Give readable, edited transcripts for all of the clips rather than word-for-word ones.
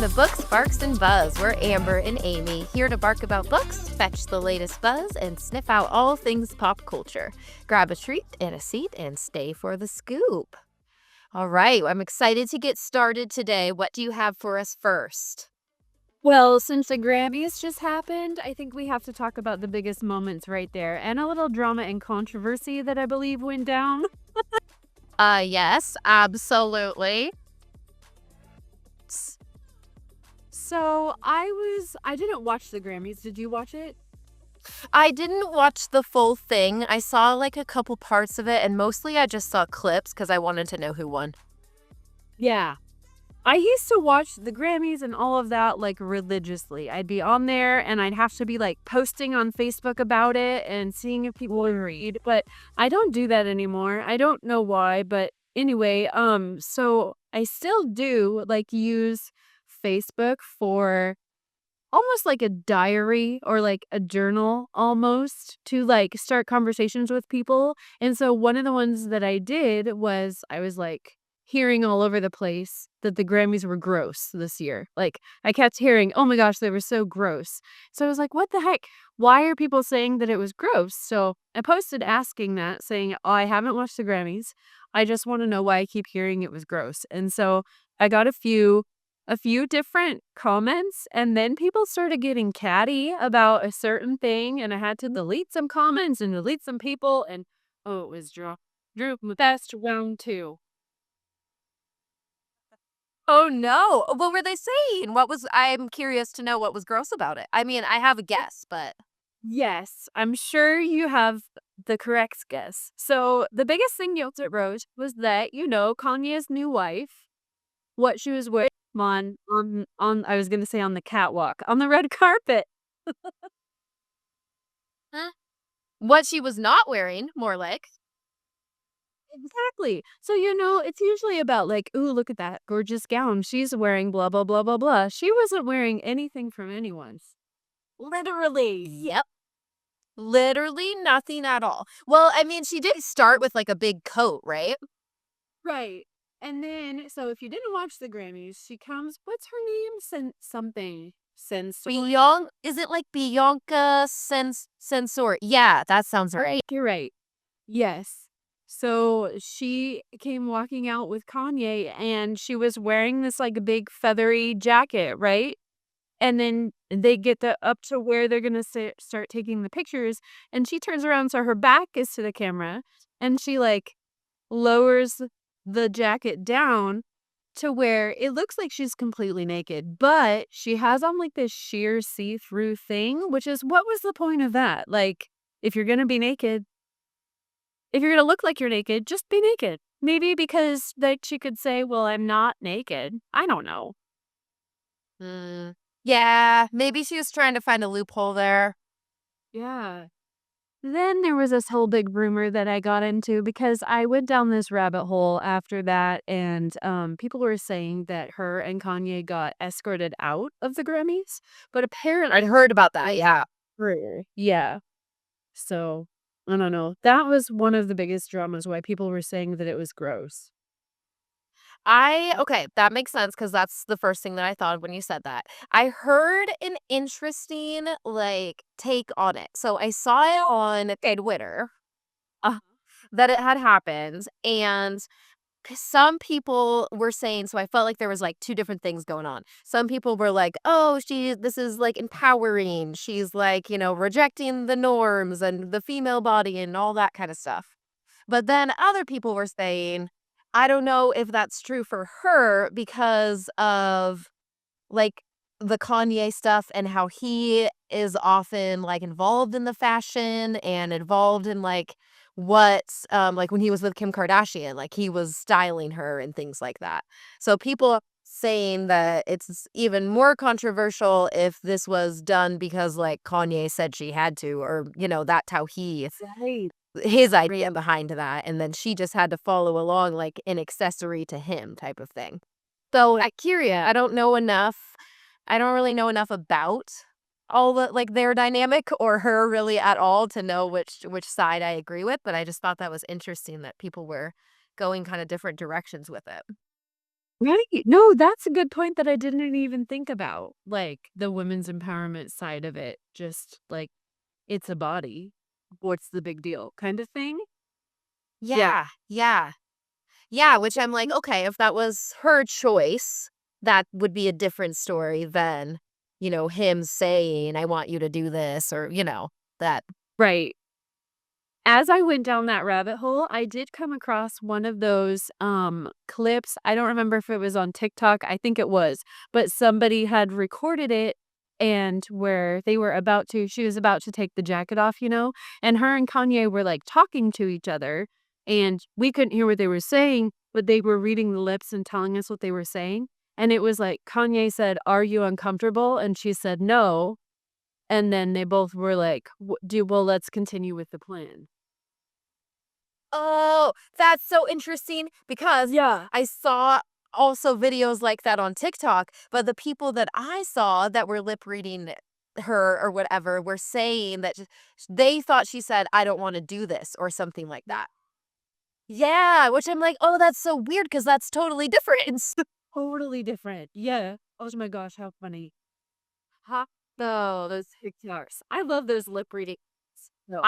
to Books, Barks, and Buzz. We're Amber and Amy, here to bark about books, fetch the latest buzz, and sniff out all things pop culture. Grab a treat and a seat and stay for the scoop. All right, I'm excited to get started today. What do you have for us first? Well, since the Grammys just happened, I think we have to talk about the biggest moments right there and a little drama and controversy that I believe went down. Yes, absolutely. So I didn't watch the Grammys. Did you watch it? I didn't watch the full thing. I saw like a couple parts of it, and mostly I just saw clips because I wanted to know who won. Yeah. I used to watch the Grammys and all of that like religiously. I'd be on there and I'd have to be like posting on Facebook about it and seeing if people would read, but I don't do that anymore. I don't know why, but anyway, so I still do like use Facebook for almost like a diary or like a journal almost to like start conversations with people. And so one of the ones that I did was I was like hearing all over the place that the Grammys were gross this year. Like I kept hearing, "Oh my gosh, they were so gross." So I was like, "What the heck? Why are people saying that it was gross?" So I posted asking that, saying, "Oh, I haven't watched the Grammys. I just want to know why I keep hearing it was gross." And so I got a few different comments, and then people started getting catty about a certain thing, and I had to delete some comments and delete some people, and oh, it was Drew best round two. Oh no. What were they saying? I'm curious to know what was gross about it. I mean, I have a guess, but Yes, I'm sure you have the correct guess. So the biggest thing Yeltsin wrote was that, Kanye's new wife, what she was wearing on I was gonna say on the catwalk, on the red carpet. huh? What she was not wearing, more like. Exactly. So, it's usually about like, "Ooh, look at that gorgeous gown she's wearing, blah, blah, blah, blah, blah." She wasn't wearing anything from anyone's. Literally. Yep. Literally nothing at all. Well, I mean, she did start with like a big coat, right? Right. And then, so if you didn't watch the Grammys, she comes, what's her name? Something. Sensor. Is it like Bianca Sensor? Yeah, that sounds right. You're right. Yes. So she came walking out with Kanye and she was wearing this like big feathery jacket, right? And then they get up to where they're going to start taking the pictures. And she turns around, so her back is to the camera. And she like lowers the jacket down to where it looks like she's completely naked. But she has on like this sheer see-through thing, which is what was the point of that? Like, if you're going to be naked, if you're going to look like you're naked, just be naked. Maybe because like she could say, "Well, I'm not naked." I don't know. Hmm. Yeah, maybe she was trying to find a loophole there. Yeah. Then there was this whole big rumor that I got into because I went down this rabbit hole after that, and people were saying that her and Kanye got escorted out of the Grammys, but apparently, I'd heard about that, yeah. yeah. So I don't know. That was one of the biggest dramas why people were saying that it was gross. Okay, that makes sense because that's the first thing that I thought of when you said that. I heard an interesting, like, take on it. So I saw it on Twitter, uh, that it had happened, and some people were saying, so I felt like there was, like, 2 different things going on. Some people were like, "Oh, this is, like, empowering. She's, like, rejecting the norms and the female body and all that kinda stuff." But then other people were saying, I don't know if that's true for her because of, like, the Kanye stuff and how he is often, like, involved in the fashion and involved in, like, when he was with Kim Kardashian, like, he was styling her and things like that. So people are saying that it's even more controversial if this was done because, like, Kanye said she had to or, that's how Right. his idea behind that, and then she just had to follow along like an accessory to him type of thing. So, I curious, I don't really know enough about all the like, their dynamic or her really at all to know which side I agree with, but I just thought that was interesting that people were going kinda different directions with it. Right. No, that's a good point that I didn't even think about, like, the women's empowerment side of it, just, like, it's a body. What's the big deal kind of thing? Yeah. Yeah, yeah. Yeah, which I'm like, okay, if that was her choice, that would be a different story than, him saying, "I want you to do this," or, that. Right. As I went down that rabbit hole, I did come across one of those, clips. I don't remember if it was on TikTok, I think it was, but somebody had recorded it and where they were about to she was about to take the jacket off, and her and Kanye were, like, talking to each other, and we couldn't hear what they were saying, but they were reading the lips and telling us what they were saying, and it was like Kanye said, "Are you uncomfortable?" And she said, "No," and then they both were like, "W do well, let's continue with the plan." Oh, that's so interesting because Yeah. I saw also videos like that on TikTok, but the people that I saw that were lip reading her or whatever were saying that they thought she said, "I don't wanna do this," or something like that. Yeah, which I'm like, "Oh, that's so weird because that's totally different." Totally different. Yeah. Oh my gosh, how funny. Huh? No, those TikToks. I love those lip readings. No.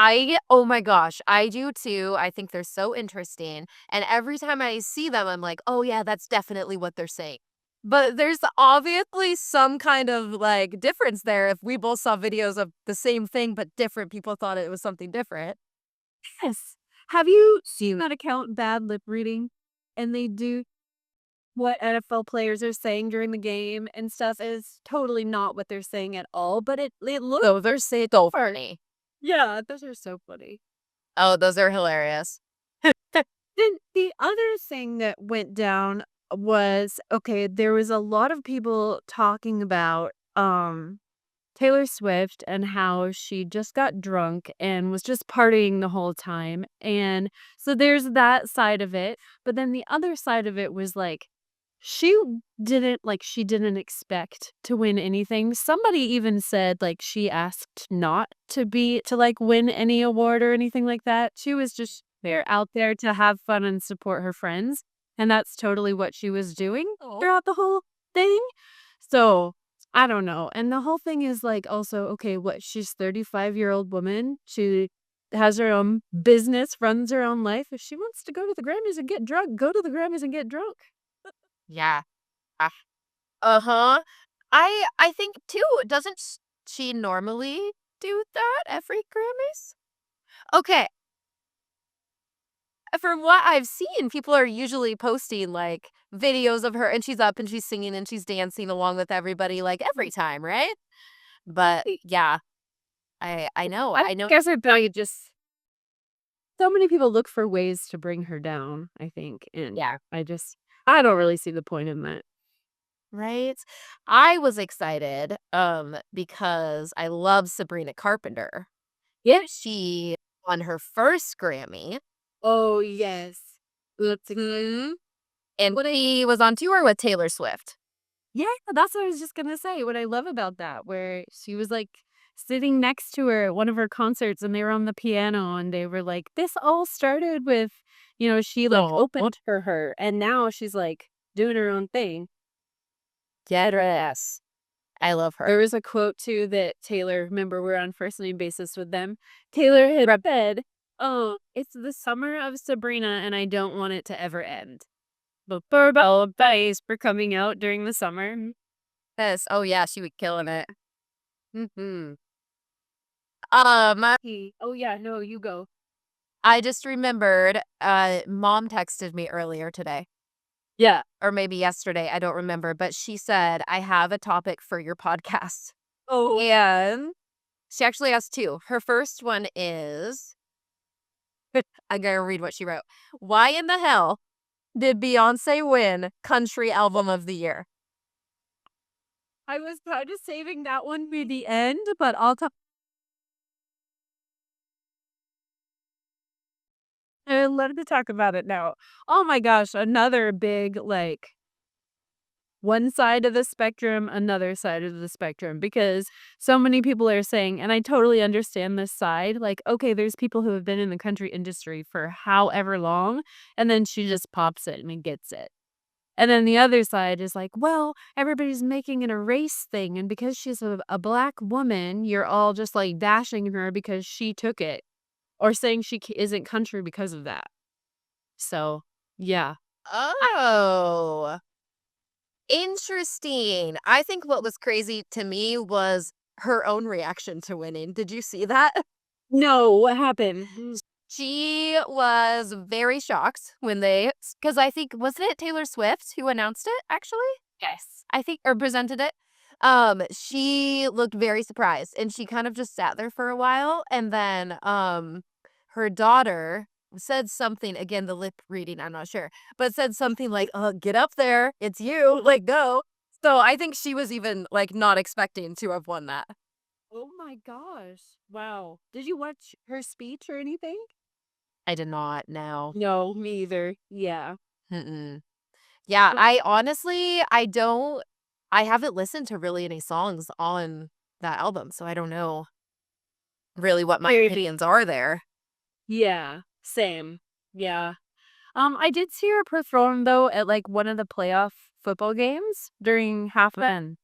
Oh my gosh, I do too. I think they're so interesting. And every time I see them, I'm like, oh yeah, that's definitely what they're saying. But there's obviously some kind of like difference there if we both saw videos of the same thing, but different people thought it was something different. Yes. Have you seen that account, Bad Lip Reading? And they do what NFL players are saying during the game and stuff is totally not what they're saying at all, but it looks. So they're so funny. Yeah, those are so funny. Oh, those are hilarious. Then the other thing that went down was okay, there was a lot of people talking about Taylor Swift and how she just got drunk and was just partying the whole time. And so there's that side of it. But then the other side of it was like, she didn't expect to win anything. Somebody even said like she asked not to like win any award or anything like that. She was just there out there to have fun and support her friends. And that's totally what she was doing Oh. throughout the whole thing. So I don't know, and the whole thing is, like, also, okay, what, she's 35-year-old woman, she has her own business, runs her own life, if she wants to go to the Grammys and get drunk, go to the Grammys and get drunk. Yeah. Ah, uh-huh. I think too, doesn't she normally do that every Grammys? Okay, from what I've seen, people are usually posting, like, videos of her and she's up and she's singing and she's dancing along with everybody, like, every time, right? But, yeah, I know, I I know. guess I probably just so many people look for ways to bring her down, I think, and Yeah, I don't really see the point in that. right? I was excited, because I love Sabrina Carpenter. Yeah. She won her first Grammy. Oh, yes. Let's Mhm. And when he was on tour with Taylor Swift. Yeah, that's what I was just gonna say, what I love about that, where she was, like, sitting next to her at one of her concerts, and they were on the piano, and they were like, "This all started with," she, like, Oh, opened for her, and now she's, like, doing her own thing. yes. I love her. There was a quote too that Taylor remember we're on first name basis with them. Taylor had said, "Oh, it's the summer of Sabrina, and I don't want it to ever end." But Barbell Bass for coming out during the summer. Yes. Oh, yeah, she was killing it. Mhm. Oh, yeah, no, you go. I just remembered, mom texted me earlier today, Yeah. or maybe yesterday, I don't remember, but she said, "I have a topic for your podcast." Oh. And she actually has 2. Her first one is I gotta read what she wrote. "Why in the hell did Beyoncé win Country Album of the Year?" I was kind of saving that one for the end, but I'll talk. I'd love to talk about it now. Oh my gosh, another big, like, one side of the spectrum, another side of the spectrum, because so many people are saying, and I totally understand this side, like, okay, there's people who have been in the country industry for however long, and then she just pops it and gets it. And then the other side is like, "Well, everybody's making it a race thing, and because she's a black woman, you're all just, like, bashing her because she took it, or saying she isn't country because of that." So, yeah. I Oh, interesting. I think what was crazy to me was her own reaction to winning. Did you see that? No, what happened? She was very shocked when because I think wasn't it Taylor Swift who announced it, actually? Yes. I think or presented it. She looked very surprised, and she kind of just sat there for a while, and then, her daughter said something again, the lip reading, I'm not sure, but said something like, get up there, it's you, like, go." So, I think she was even, like, not expecting to have won that. Oh my gosh. Wow. Did you watch her speech or anything? I did not, no. No, me either. Yeah. Mm-mm. Yeah, I honestly I haven't listened to really any songs on that album, so I don't know really what my opinions are there. Yeah, same. Yeah. I did see her perform though at like one of the playoff football games during half end.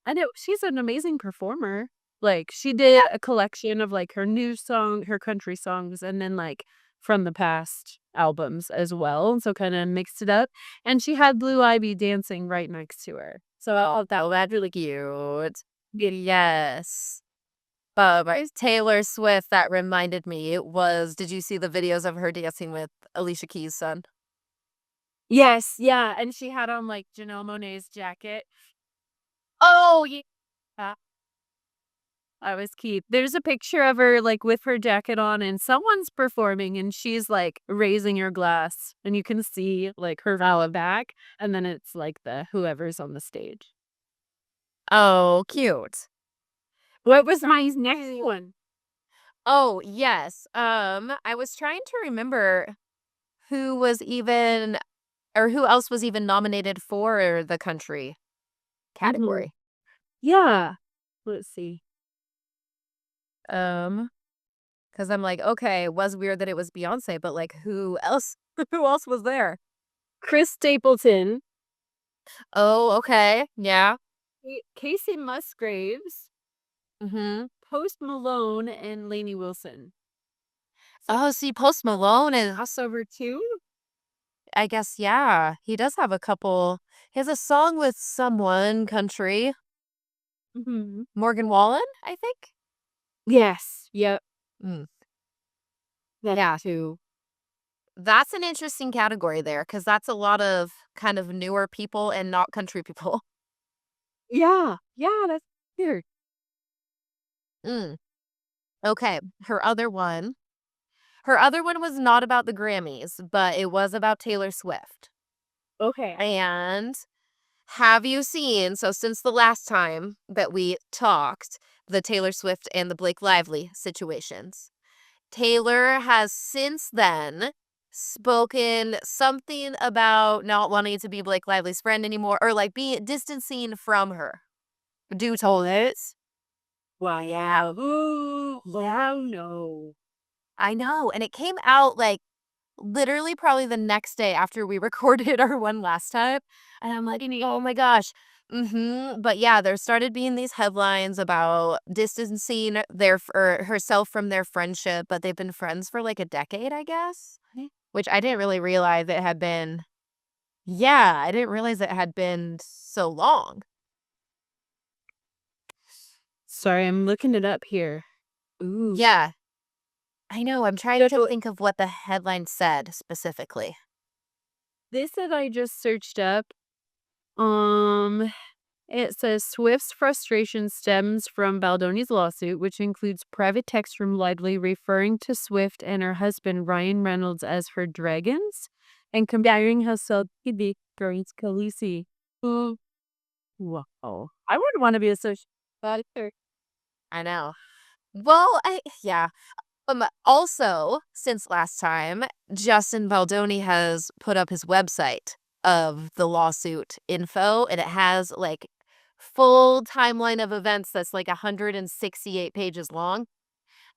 And she's an amazing performer. Like she did a collection of like her new song, her country songs, and then like from the past albums as well. So kind of mixed it up. And she had Blue Ivy dancing right next to her. So That's really cute. Yes. But Taylor Swift, that reminded me, it was did you see the videos of her dancing with Alicia Keys' son? yes, yeah. And she had on like Janelle Monáe's jacket. Oh, yeah. I was cute. There's a picture of her, like, with her jacket on, and someone's performing, and she's, like, raising her glass, and you can see, like, her valid back, and then it's, like, the whoever's on the stage. Oh, cute. What was my next one? Oh, yes. I was trying to remember who was even or who else was even nominated for the country Mhm. category. Yeah. Let's see. Um, because I'm like, okay, it was weird that it was Beyonce, but like who else who else was there? Chris Stapleton, Oh, okay. Yeah. Casey Musgraves, Mhm. Post Malone, and Lainey Wilson. So Oh, see, Post Malone is crossover too? I guess, yeah. He does have a couple he has a song with someone country. Mhm. Morgan Wallen, I think? Yes. Yep. Mm. That Yeah. too. That's an interesting category there because that's a lot of kind of newer people and not country people. Yeah. Yeah, that's weird. Mm. Okay. Her other one was not about the Grammys, but it was about Taylor Swift. Okay. And have you seen so since the last time that we talked, the Taylor Swift and the Blake Lively situations, Taylor has since then spoken something about not wanting to be Blake Lively's friend anymore or like being distancing from her due to this. Wow, yeah. Ooh, wow, no. I know. And it came out like literally probably the next day after we recorded our one last time. And I'm like, oh my gosh. But yeah, there started being these headlines about distancing or herself from their friendship, but they've been friends for like a decade, I guess, which I didn't really realize it had been. Yeah, I didn't realize it had been so long. Sorry, I'm looking it up here. Ooh. Yeah, I know. I'm trying to think of what the headline said specifically. This that I just searched up, um, it says Swift's frustration stems from Baldoni's lawsuit, which includes private text from Lively referring to Swift and her husband Ryan Reynolds as her dragons and comparing herself to the Grace Khaleesi. Oh, wow. I wouldn't want to be associated with that. I know. Well, yeah. Also, since last time, Justin Baldoni has put up his website of the lawsuit info, and it has like full timeline of events that's like 168 pages long.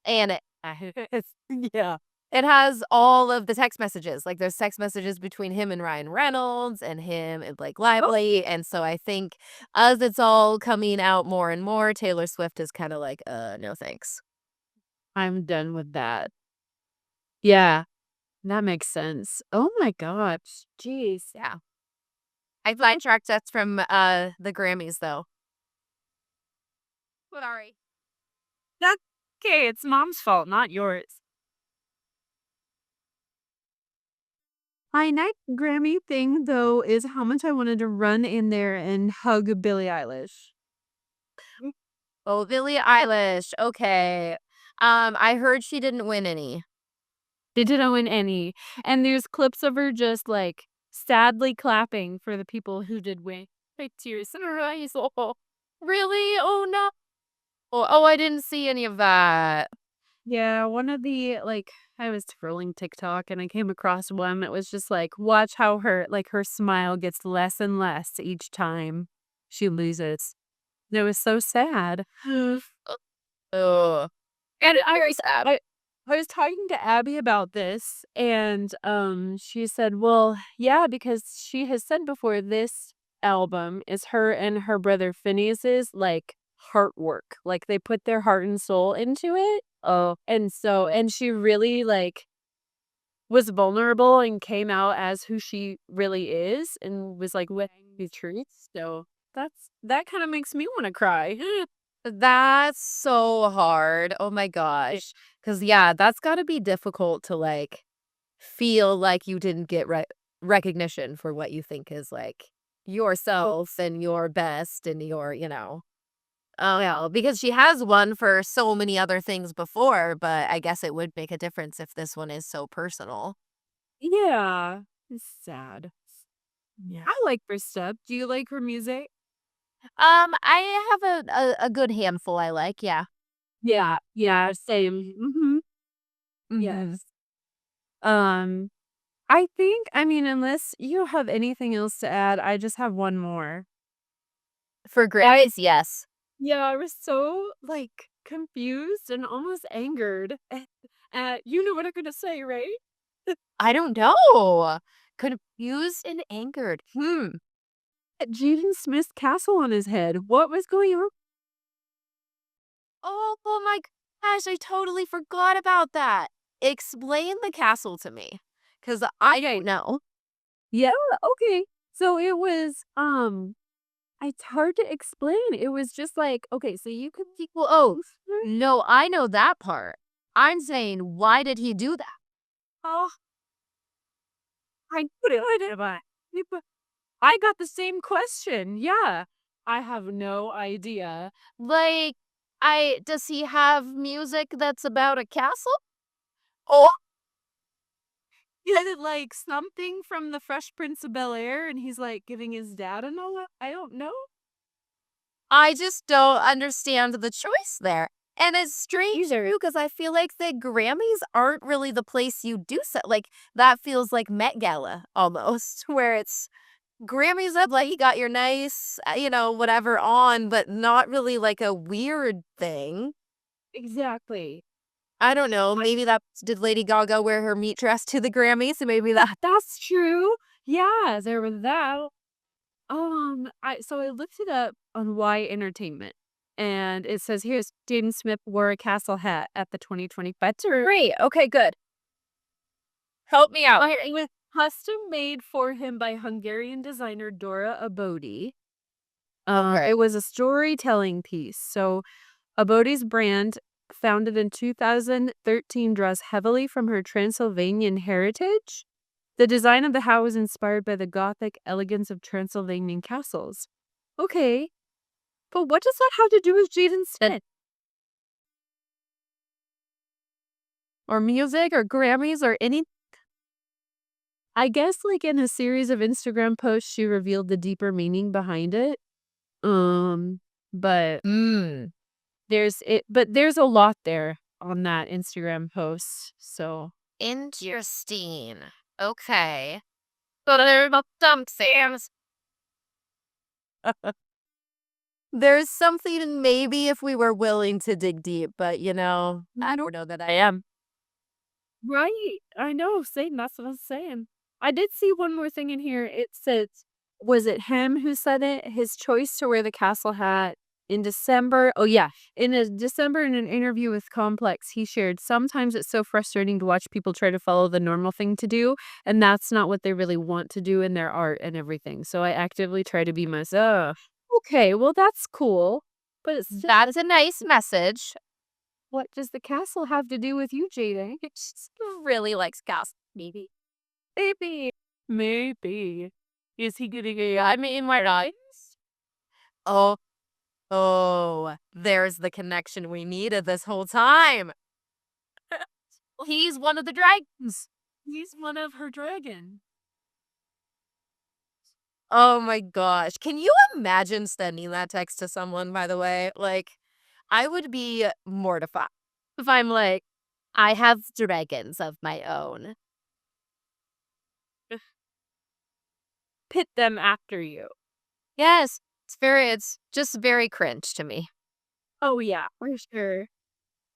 And Yeah. It has all of the text messages, like, there's text messages between him and Ryan Reynolds and him and Blake Oh, Lively, and so I think as it's all coming out more and more, Taylor Swift is kinda like, no thanks." I'm done with that. Yeah, that makes sense. Oh my gosh. Jeez. Yeah. I sidetracked us from, the Grammys, though. Sorry. That's okay. It's mom's fault, not yours. My next Grammy thing, though, is how much I wanted to run in there and hug Billie Eilish. Oh, Billie Eilish, okay. I heard she didn't win any. They didn't win any. And there's clips of her just like sadly clapping for the people who did win. Like tears in her eyes. Oh, Really? Oh, no. Oh, I didn't see any of that. yeah. One of the like, I was scrolling TikTok and I came across one that was just like, watch how her smile gets less and less each time she loses. It was so sad. Oh, And very sad. I was talking to Abby about this, and, she said, "Well, yeah, because she has said before this album is her and her brother Phineas's, like, heart work, like, they put their heart and soul into it, Oh, and she really, like, was vulnerable and came out as who she really is and was, like, with the truth, so that kinda makes me wanna cry. that's so hard. Oh my gosh. Because yeah, that's gotta be difficult to, like, feel like you didn't get recognition for what you think is, like, yourself and your best and your. Oh, yeah, because she has won for so many other things before, but I guess it would make a difference if this one is so personal. Yeah, it's sad. Yeah. I like her stuff. Do you like her music? I have a good handful I like, yeah. Yeah, yeah, same. Mhm. Mhm. Yes. Um, I think I mean, unless you have anything else to add, I just have one more. For Grammys, yes. Yeah, I was so, like, confused and almost angered at you know what I'm gonna say, right? I don't know. Confused and angered. At Jaden Smith's castle on his head. What was going on? Oh my gosh, I totally forgot about that. Explain the castle to me, cause I don't know. Yeah, okay. So it was, it's hard to explain. It was just like, okay, so you could Well, oh, no, I know that part. I'm saying, why did he do that? oh, I put it on it. I got the same question. Yeah. I have no idea. Like, does he have music that's about a castle? Oh, Is it like something from the Fresh Prince of Bel-Air and he's like giving his dad and all that? I don't know. I just don't understand the choice there. And it's strange too, because I feel like the Grammys aren't really the place you do so. Like, that feels like Met Gala almost, where it's Grammys up, like, you got your nice, whatever on, but not really like a weird thing. Exactly. I don't know. Maybe that did Lady Gaga wear her meat dress to the Grammys? So maybe that. That's true. Yeah, there was that. I looked it up on Y Entertainment, and it says here Jaden Smith wore a castle hat at the 2025 tour. Great. Okay, good. Help me out. It was custom made for him by Hungarian designer Dora Abodi. Okay. It was a storytelling piece. So Abodi's brand, founded in 2013, draws heavily from her Transylvanian heritage. The design of the hat was inspired by the Gothic elegance of Transylvanian castles. Okay, but what does that have to do with Jaden Smith? Or music or Grammys or any. I guess, like, in a series of Instagram posts, she revealed the deeper meaning behind it. But Mm. there's a lot there on that Instagram post. So Interesting. Okay. So there are some things. There's something maybe if we were willing to dig deep, but I don't know that I am. Right. I know, same, that's what I was saying. I did see one more thing in here. It says, was it him who said it? His choice to wear the castle hat in December. Oh, yeah. In a December in an interview with Complex, he shared, sometimes it's so frustrating to watch people try to follow the normal thing to do, and that's not what they really want to do in their art and everything. So I actively try to be myself. Okay, well, that's cool. But it's still, That is a nice message. what does the castle have to do with you, Jada? She really likes cast, maybe. Maybe. Maybe. Is he getting a I mean, why not? Oh, oh, there's the connection we needed this whole time. He's one of the dragons. He's one of her dragon. Oh my gosh. Can you imagine sending that text to someone, by the way? Like, I would be mortified if I'm like, I have dragons of my own. Pit them after you. Yes, it's just very cringe to me. Oh, yeah, for sure.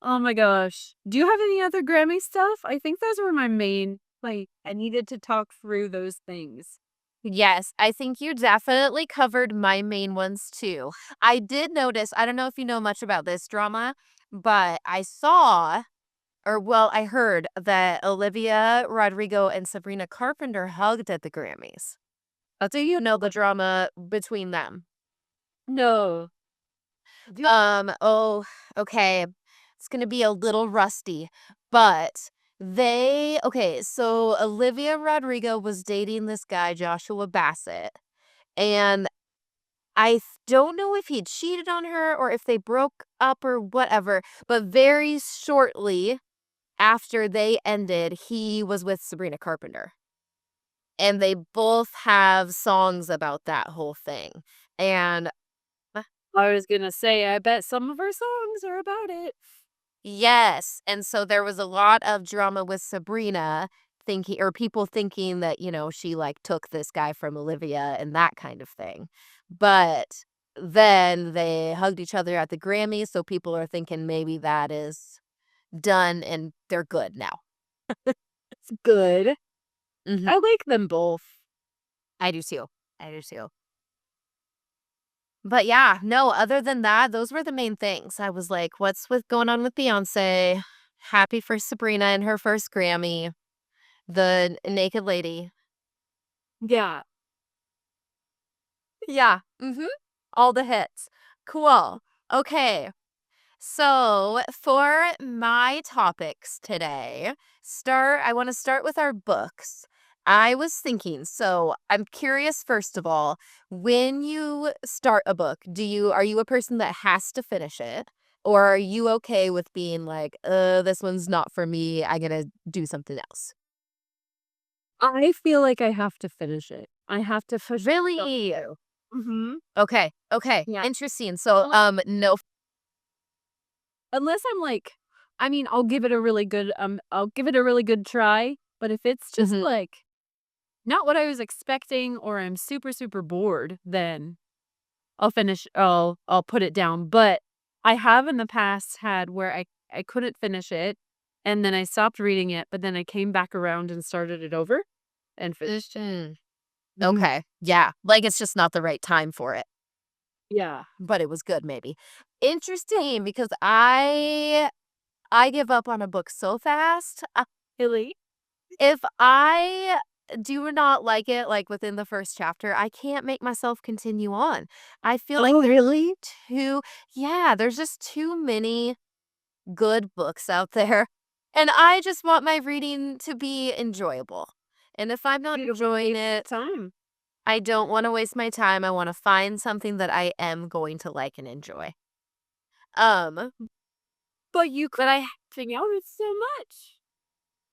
Oh my gosh. Do you have any other Grammy stuff? I think those were my main, like, I needed to talk through those things. Yes, I think you definitely covered my main ones too. I did notice, I don't know if you know much about this drama, but I saw, or well, I heard that Olivia Rodrigo and Sabrina Carpenter hugged at the Grammys. Do you know the drama between them? No. Do Oh, okay. It's gonna be a little rusty, but okay, so Olivia Rodrigo was dating this guy, Joshua Bassett, and don't know if he cheated on her or if they broke up or whatever, but very shortly after they ended, he was with Sabrina Carpenter. And they both have songs about that whole thing. And I was gonna say, I bet some of her songs are about it. yes, and so there was a lot of drama with Sabrina thinking or people thinking that, she, like, took this guy from Olivia and that kind of thing. But then they hugged each other at the Grammys, so people are thinking maybe that is done and they're good now. It's good. Mhm. I like them both. I do too. I do too. But yeah, no, other than that, those were the main things. I was like, what's with going on with Beyonce? Happy for Sabrina and her first Grammy. The naked lady. Yeah. Yeah. Mhm. All the hits. Cool. Okay. So, for my topics today, I want to start with our books. I was thinking, so I'm curious first of all, when you start a book, are you a person that has to finish it? Or are you okay with being like, this one's not for me. I gotta do something else. I feel like I have to finish it. I have to finish. Really? Mhm. Okay. Okay. Yeah. Interesting. So, no. Unless I'm like, I mean, I'll give it a really good try, but if it's just, Mhm. like, not what I was expecting or I'm super, super bored, then I'll put it down, but I have in the past had where I couldn't finish it, and then I stopped reading it, but then I came back around and started it over and finished it. Mm. Mhm. Okay. Yeah. Like it's just not the right time for it. Yeah. But it was good maybe. Interesting because I give up on a book so fast. Really? If I do not like it, like, within the first chapter, I can't make myself continue on. I feel like Oh, really? yeah, there's just too many good books out there, and I just want my reading to be enjoyable. And if I'm not You don't wanna enjoying waste it, time. I don't wanna waste my time. I wanna find something that I am going to like and enjoy. Um, But you but I crashing out it so much.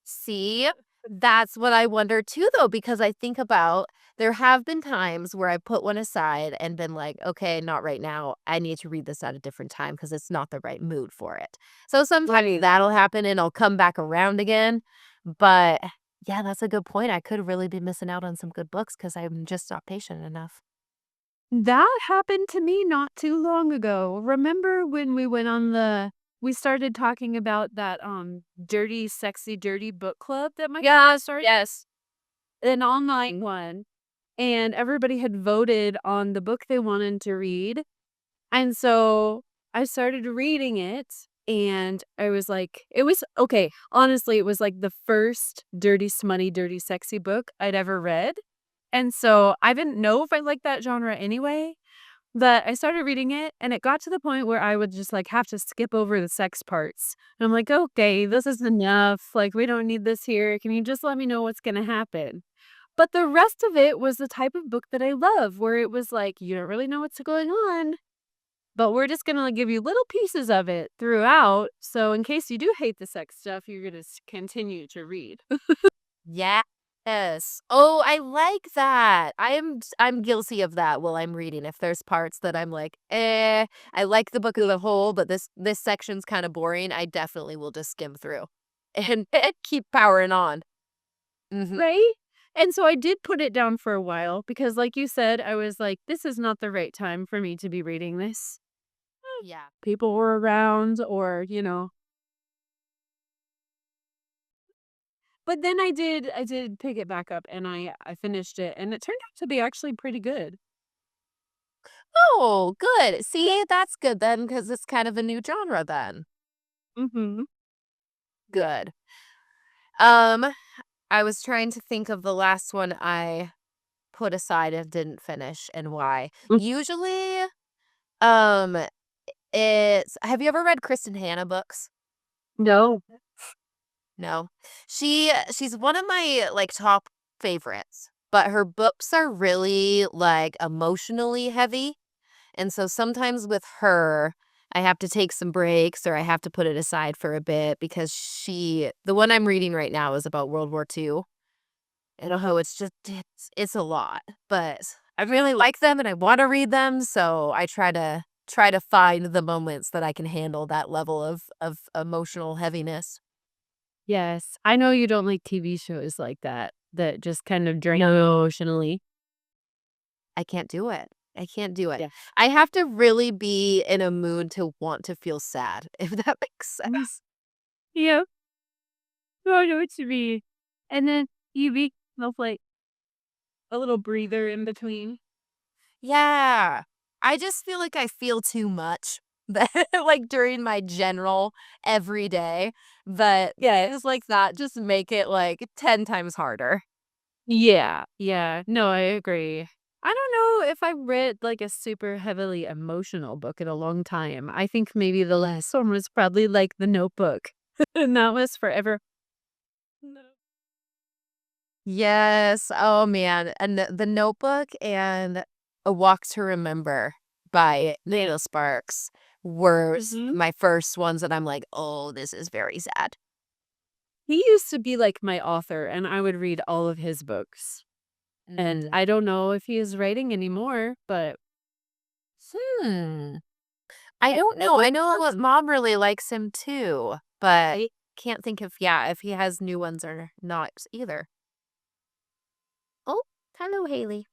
See, that's what I wonder too, though, because I think about there have been times where I put one aside and been like, okay, not right now. I need to read this at a different time because it's not the right mood for it. So sometimes Right. that'll happen and I'll come back around again. But yeah, that's a good point. I could really be missing out on some good books because I'm just not patient enough. That happened to me not too long ago. Remember when we went on the we started talking about that, dirty, sexy, dirty book club that my Yes, started, yes. an online one, and everybody had voted on the book they wanted to read, and so I started reading it, and I was like it was okay, honestly, it was, like, the first dirty, smutty, dirty, sexy book I'd ever read, and so I didn't know if I liked that genre anyway, but I started reading it, and it got to the point where I would just, like, have to skip over the sex parts, and I'm like, "Okay, this is enough, like, we don't need this here, can you just let me know what's gonna happen?" But the rest of it was the type of book that I love, where it was like, you don't really know what's going on, but we're just gonna, like, give you little pieces of it throughout, so in case you do hate the sex stuff, you're gonna continue to read. Yes. Oh, I like that. I'm guilty of that while I'm reading. If there's parts that I'm like, I like the book as a whole, but this section's kind of boring, I definitely will just skim through and keep powering on. Mhm. Right? And so I did put it down for a while because, like you said, I was like, "This is not the right time for me to be reading this." Yeah. People were around or, but then I did pick it back up and I finished it and it turned out to be actually pretty good. Oh, good. See, that's good then, because it's kind of a new genre then. Mhm. Good. Um, I was trying to think of the last one I put aside and didn't finish and why. Mm. Usually, um, it's have you ever read Kristen Hanna books? No. No. She's one of my, like, top favorites, but her books are really, like, emotionally heavy, and so sometimes with her, I have to take some breaks or I have to put it aside for a bit because the one I'm reading right now is about World War II, and oh, it's just it's a lot, but I really like them and I wanna read them, so I try to find the moments that I can handle that level of emotional heaviness. Yes. I know you don't like TV shows like that, that just kind of drain you emotionally. I can't do it. I can't do it. Yeah. I have to really be in a mood to want to feel sad, if that makes Mm. sense. Yeah. No, I know what you mean. And then you be no like a little breather in between. Yeah. I just feel like I feel too much that like during my general everyday, but yeah, it's like that just make it like 10 times harder. Yeah, yeah. No, I agree. I don't know if I read like a super heavily emotional book in a long time. I think maybe the last one was probably like The Notebook. And that was forever. No. Yes. Oh man. And the Notebook and A Walk to Remember by Neil Sparks were Mhm. my first ones that I'm like, oh, this is very sad. He used to be like my author, and I would read all of his books. And Mhm. I don't know if he is writing anymore, but Hmm. I don't know. I know that mom really likes him too, but I can't think of if he has new ones or not either. Oh, hello, Haley.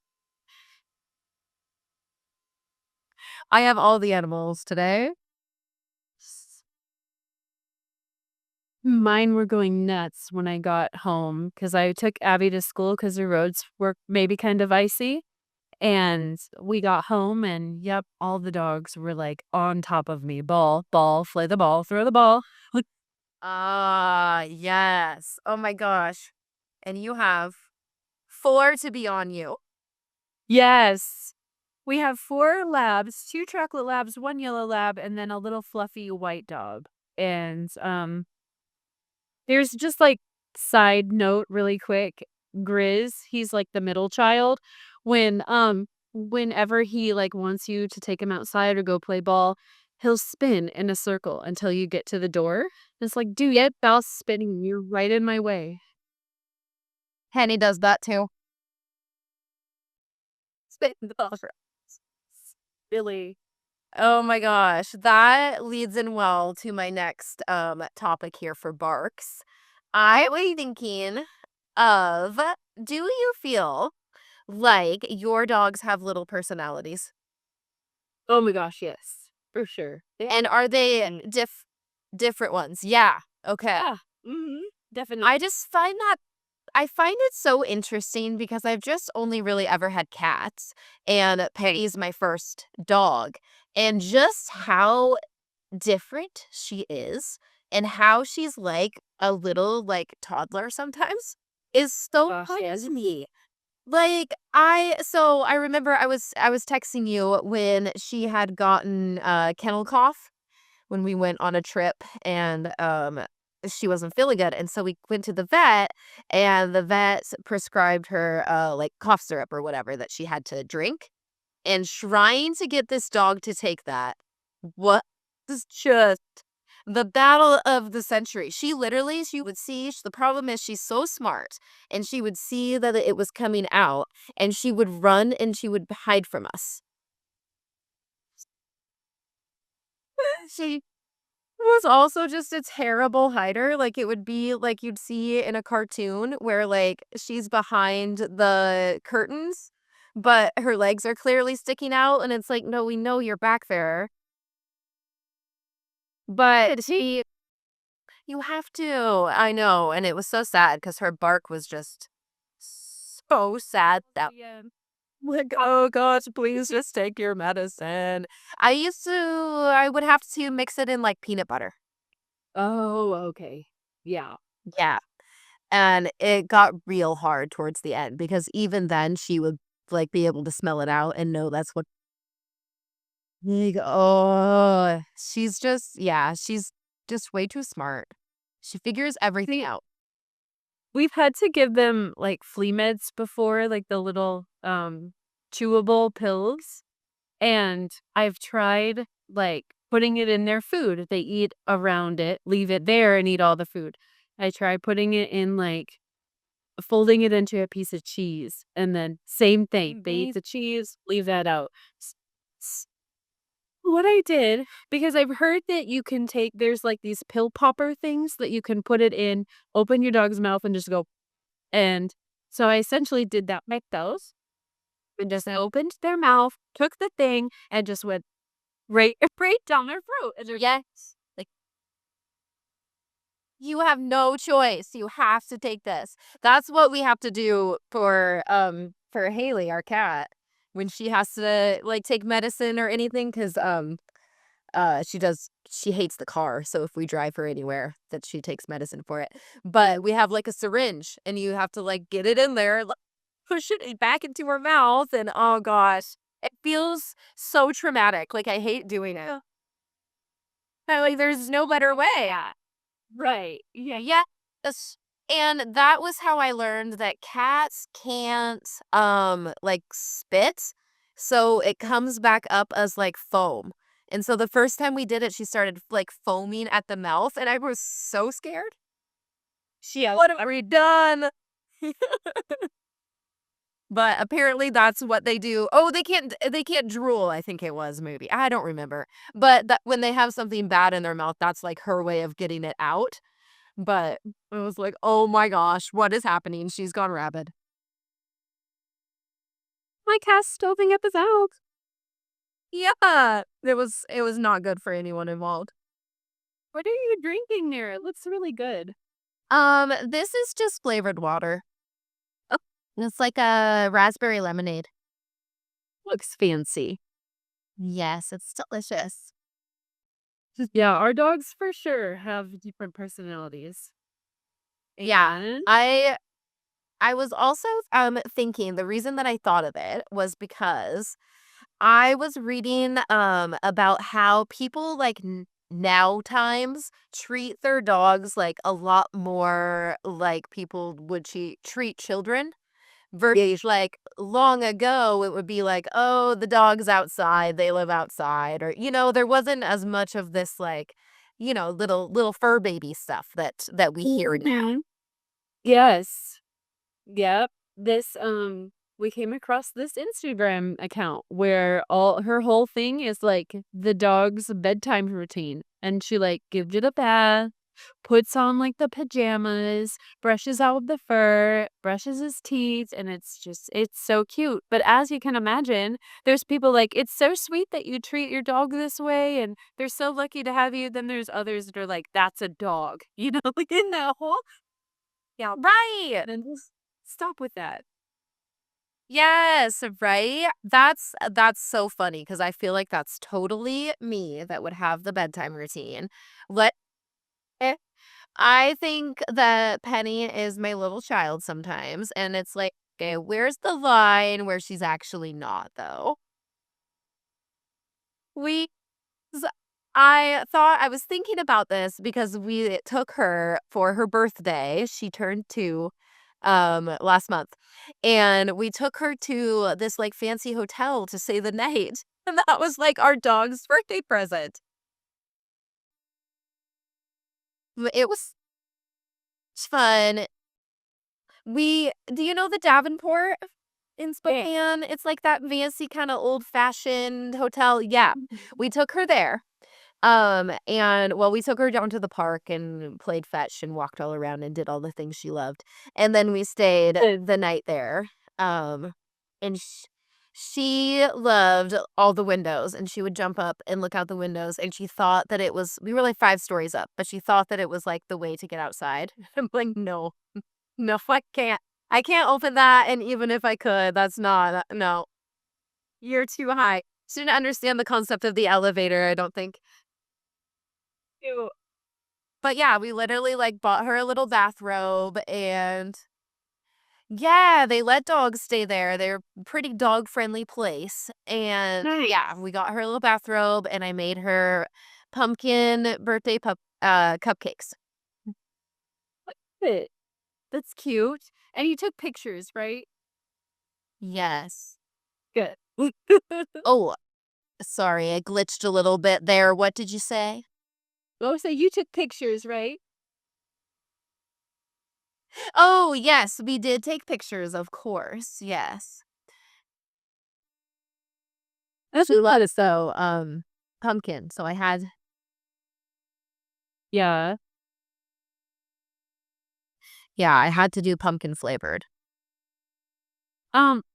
I have all the animals today. mine were going nuts when I got home because I took Abby to school because the roads were maybe kind of icy. And we got home and, yep, all the dogs were, like, on top of me. Ball, ball, play the ball, throw the ball. Like, Ah, yes. Oh my gosh. And you have 4 to be on you. yes. We have 4 labs, 2 chocolate labs, 1 yellow lab, and then a little fluffy white dog. And, there's just, like, side note really quick, Grizz, he's, like, the middle child. Whenever he, like, wants you to take him outside or go play ball, he'll spin in a circle until you get to the door. It's like, "Dude, get ball spinning, you're right in my way." Henny does that too. Spit in the ball for Really. Oh my gosh, that leads in well to my next topic here for barks. I was thinking of do you feel like your dogs have little personalities? Oh my gosh, yes, for sure. Yeah. And are they Mm. diff Different ones. Yeah. Okay. Yeah. Mhm. Definitely. I just find that I find it so interesting because I've just only really ever had cats, and Peggy's my first dog, and just how different she is and how she's like a little, like, toddler sometimes is so funny Yes. to me. Like, I remember I was texting you when she had gotten, kennel cough when we went on a trip and, she wasn't feeling good, and so we went to the vet, and the vet prescribed her, like, cough syrup or whatever that she had to drink, and trying to get this dog to take that was just the battle of the century. She would see the problem is she's so smart, and she would see that it was coming out, and she would run and she would hide from us. She was also just a terrible hider, like, it would be like you'd see in a cartoon where, like, she's behind the curtains, but her legs are clearly sticking out, and it's like, "No, we know you're back there." But she You have to. I know, and it was so sad because her bark was just so sad that Yeah. like, "Oh gosh, please just take your medicine." I would have to mix it in, like, peanut butter. Oh, okay. Yeah. Yeah, and it got real hard towards the end because even then she would, like, be able to smell it out and know that's what like, oh, she's just way too smart. She figures everything See, out. we've had to give them, like, flea meds before, like the little, chewable pills, and I've tried, like, putting it in their food. They eat around it, leave it there, and eat all the food. I tried putting it in, like folding it into a piece of cheese, and then same thing. They eat the cheese, leave that out. S s What I did because I've heard that you can take there's, like, these pill popper things that you can put it in, open your dog's mouth, and just go and so I essentially did that with those, and just opened their mouth, took the thing, and just went right right down their throat, and they're Yes. Like, you have no choice. You have to take this. That's what we have to do for Haley, our cat, when she has to like take medicine or anything, because she hates the car. So if we drive her anywhere, that she takes medicine for it. But we have like a syringe and you have to like get it in there, push it back into her mouth, and oh gosh. It feels so traumatic. Like I hate doing it. Like there's no better way. right. Yeah. Yes, and that was how I learned that cats can't, like, spit, so it comes back up as, like, foam, and so the first time we did it, she started, like, foaming at the mouth, and I was so scared. What have we done? But apparently that's what they do. Oh, they can't drool, I think it was, maybe, I don't remember, but that when they have something bad in their mouth, that's, like, her way of getting it out. But it was like, "Oh my gosh, what is happening?" She's gone rabid. My cat's stomping at his mouth. Yeah, it was not good for anyone involved. What are you drinking there? It looks really good. This is just flavored water. Oh, it's like a raspberry lemonade. Looks fancy. Yes, it's delicious. Yeah, our dogs for sure have different personalities. Yeah, And I was also, thinking the reason that I thought of it was because I was reading, about how people, like, now times treat their dogs, like, a lot more like people would treat children versus, like, long ago, it would be like, "Oh, the dog's outside, they live outside," or, there wasn't as much of this, like, little fur baby stuff that we hear now. Mhm. Yes. Yep. We came across this Instagram account where all her whole thing is like the dog's bedtime routine. And she like gives it a bath. puts on, like, the pajamas, brushes out the fur, brushes his teeth, and it's so cute. But as you can imagine, there's people like, "It's so sweet that you treat your dog this way, and they're so lucky to have you." Then there's others that are like, "That's a dog." You know, like, in that whole yeah, Right. then just stop with that. Yes, right? That's so funny because I feel like that's totally me that would have the bedtime routine. Let eh, I think that Penny is my little child sometimes, and it's like, okay, where's the line where she's actually not, though? We s I was thinking about this because we took her for her birthday. She turned 2, last month, and we took her to this, like, fancy hotel to stay the night, and that was, like, our dog's birthday present. It was fun. We Do you know the Davenport in Eh. Spokane? It's like that fancy kinda old-fashioned hotel. Yeah, we took her there. And well, we took her down to the park and played fetch and walked all around and did all the things she loved. And then we stayed the night there. Um, and she loved all the windows and she would jump up and look out the windows and she thought that it was we were like 5 stories up, but she thought that it was like the way to get outside. I'm like, no, no, I can't. I can't open that. And even if I could, that's not no. You're too high. She didn't understand the concept of the elevator, I don't think. Ew. But yeah, we literally, like, bought her a little bathrobe and yeah, they let dogs stay there. They're a pretty dog-friendly place, and yeah, Nice. we got her a little bathrobe, and I made her pumpkin birthday cupcakes. It. That's cute. And you took pictures, right? Yes. Good. Oh, sorry, I glitched a little bit there. What did you say? Oh, so you took pictures, right? Oh, yes, we did take pictures, of course, yes. That's She loves so, pumpkin, so I had yeah. yeah, I had to do pumpkin flavored.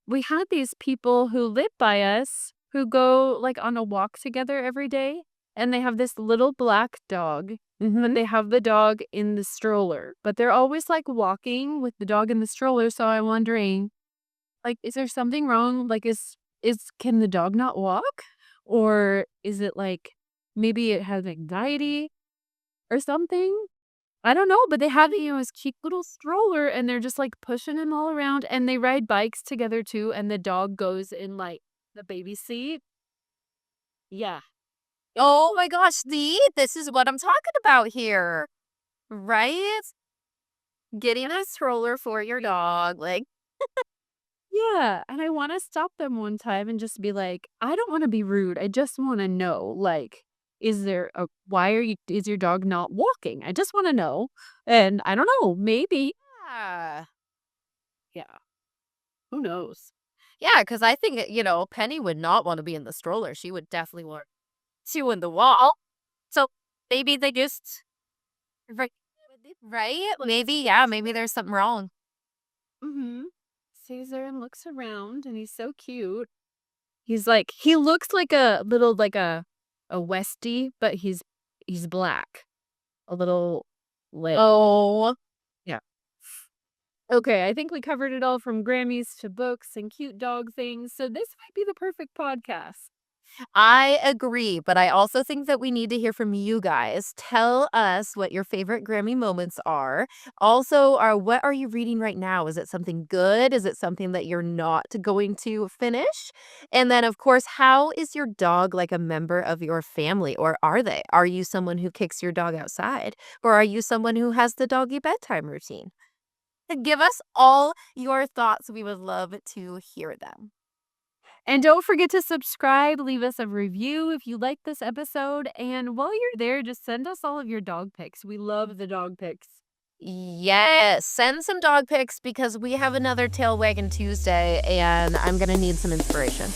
We had these people who live by us who go, like, on a walk together every day, and they have this little black dog, but Mhm. they have the dog in the stroller, but they're always, like, walking with the dog in the stroller, so I'm wondering, like, is there something wrong? Like, is can the dog not walk? Or is it, like, maybe it has anxiety or something? I don't know, but they have, this cute little stroller, and they're just, like, pushing him all around, and they ride bikes together too, and the dog goes in, like, the baby seat. Yeah. Oh my gosh, see? This is what I'm talking about here, right? Getting a stroller for your dog, like Yeah, and I wanna stop them one time and just be like, "I don't wanna be rude, I just wanna know, like, is there a why are you is your dog not walking? I just wanna know." And I don't know, maybe yeah. yeah, who knows? Yeah, because I think, Penny would not wanna be in the stroller, she would definitely want to in the wall. So, maybe they just right right? Maybe, yeah, maybe there's something wrong. Mhm. Stays there and looks around, and he's so cute. He's like he looks like a little like a Westie, but he's black. A little lit. Oh. Yeah. Okay, I think we covered it all from Grammys to books and cute dog things, so this might be the perfect podcast. I agree, but I also think that we need to hear from you guys. Tell us what your favorite Grammy moments are. Also, what are you reading right now? Is it something good? Is it something that you're not going to finish? And then, of course, how is your dog like a member of your family, or are they? Are you someone who kicks your dog outside, or are you someone who has the doggy bedtime routine? Give us all your thoughts. We would love to hear them. And don't forget to subscribe, leave us a review if you like this episode, and while you're there, just send us all of your dog pics. We love the dog pics. Yes, send some dog pics because we have another Tail Wagging Tuesday and I'm gonna need some inspiration.